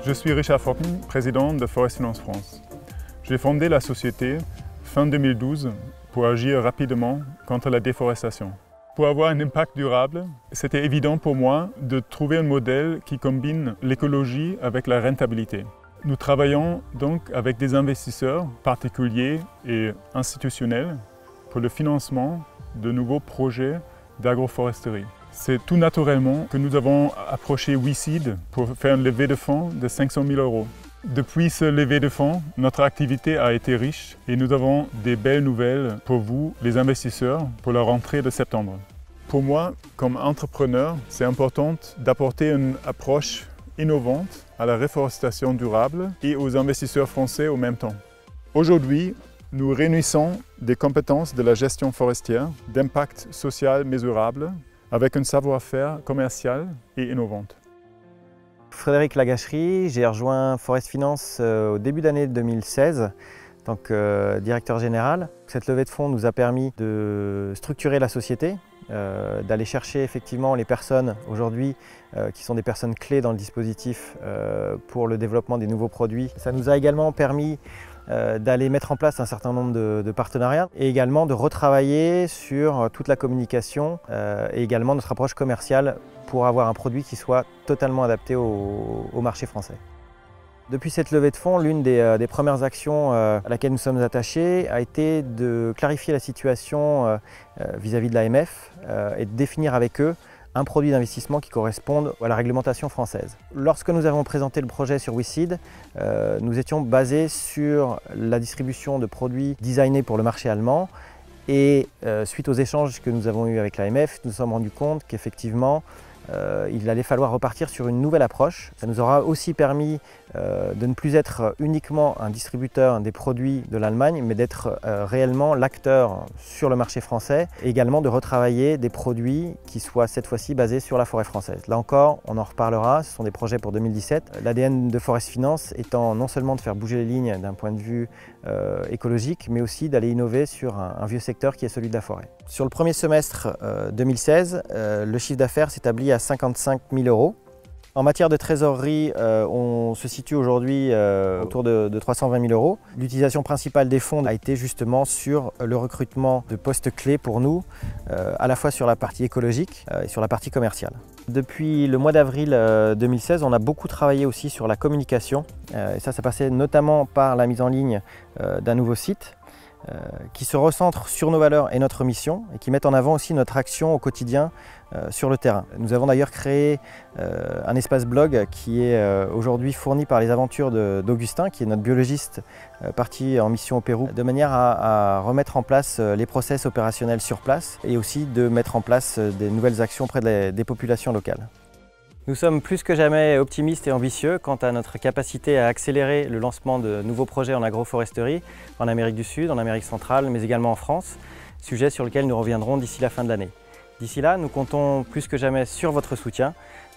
Je suis Richard Focken, président de Forest Finance France. J'ai fondé la société fin 2012 pour agir rapidement contre la déforestation. Pour avoir un impact durable, c'était évident pour moi de trouver un modèle qui combine l'écologie avec la rentabilité. Nous travaillons donc avec des investisseurs particuliers et institutionnels pour le financement de nouveaux projets d'agroforesterie. C'est tout naturellement que nous avons approché WeSeed pour faire une levée de fonds de 500 000 €. Depuis ce levée de fonds, notre activité a été riche et nous avons des belles nouvelles pour vous, les investisseurs, pour la rentrée de septembre. Pour moi, comme entrepreneur, c'est important d'apporter une approche innovante à la reforestation durable et aux investisseurs français au même temps. Aujourd'hui, nous réunissons des compétences de la gestion forestière, d'impact social mesurable, avec un savoir-faire commercial et innovant. Frédéric Lagachery, j'ai rejoint Forest Finance au début d'année 2016 en tant que directeur général. Cette levée de fonds nous a permis de structurer la société, d'aller chercher effectivement les personnes aujourd'hui qui sont des personnes clés dans le dispositif pour le développement des nouveaux produits. Ça nous a également permis d'aller mettre en place un certain nombre de partenariats et également de retravailler sur toute la communication et également notre approche commerciale pour avoir un produit qui soit totalement adapté au marché français. Depuis cette levée de fonds, l'une des premières actions à laquelle nous sommes attachés a été de clarifier la situation vis-à-vis de l'AMF et de définir avec eux un produit d'investissement qui corresponde à la réglementation française. Lorsque nous avons présenté le projet sur WeSeed, nous étions basés sur la distribution de produits designés pour le marché allemand et suite aux échanges que nous avons eus avec l'AMF, nous nous sommes rendus compte qu'effectivement il allait falloir repartir sur une nouvelle approche. Ça nous aura aussi permis de ne plus être uniquement un distributeur des produits de l'Allemagne, mais d'être réellement l'acteur sur le marché français et également de retravailler des produits qui soient cette fois-ci basés sur la forêt française. Là encore, on en reparlera, ce sont des projets pour 2017. L'ADN de Forest Finance étant non seulement de faire bouger les lignes d'un point de vue écologique, mais aussi d'aller innover sur un vieux secteur qui est celui de la forêt. Sur le premier semestre 2016, le chiffre d'affaires s'établit à 55 000 €. En matière de trésorerie, on se situe aujourd'hui autour de 320 000 €. L'utilisation principale des fonds a été justement sur le recrutement de postes clés pour nous, à la fois sur la partie écologique et sur la partie commerciale. Depuis le mois d'avril 2016, on a beaucoup travaillé aussi sur la communication. Et ça passait notamment par la mise en ligne d'un nouveau site qui se recentre sur nos valeurs et notre mission et qui met en avant aussi notre action au quotidien sur le terrain. Nous avons d'ailleurs créé un espace blog qui est aujourd'hui fourni par les aventures d'Augustin, qui est notre biologiste parti en mission au Pérou, de manière à remettre en place les process opérationnels sur place et aussi de mettre en place des nouvelles actions auprès des populations locales. Nous sommes plus que jamais optimistes et ambitieux quant à notre capacité à accélérer le lancement de nouveaux projets en agroforesterie en Amérique du Sud, en Amérique centrale, mais également en France, sujet sur lequel nous reviendrons d'ici la fin de l'année. D'ici là, nous comptons plus que jamais sur votre soutien,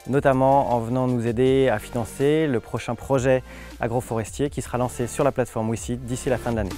notamment en venant nous aider à financer le prochain projet agroforestier qui sera lancé sur la plateforme WeSeed d'ici la fin de l'année.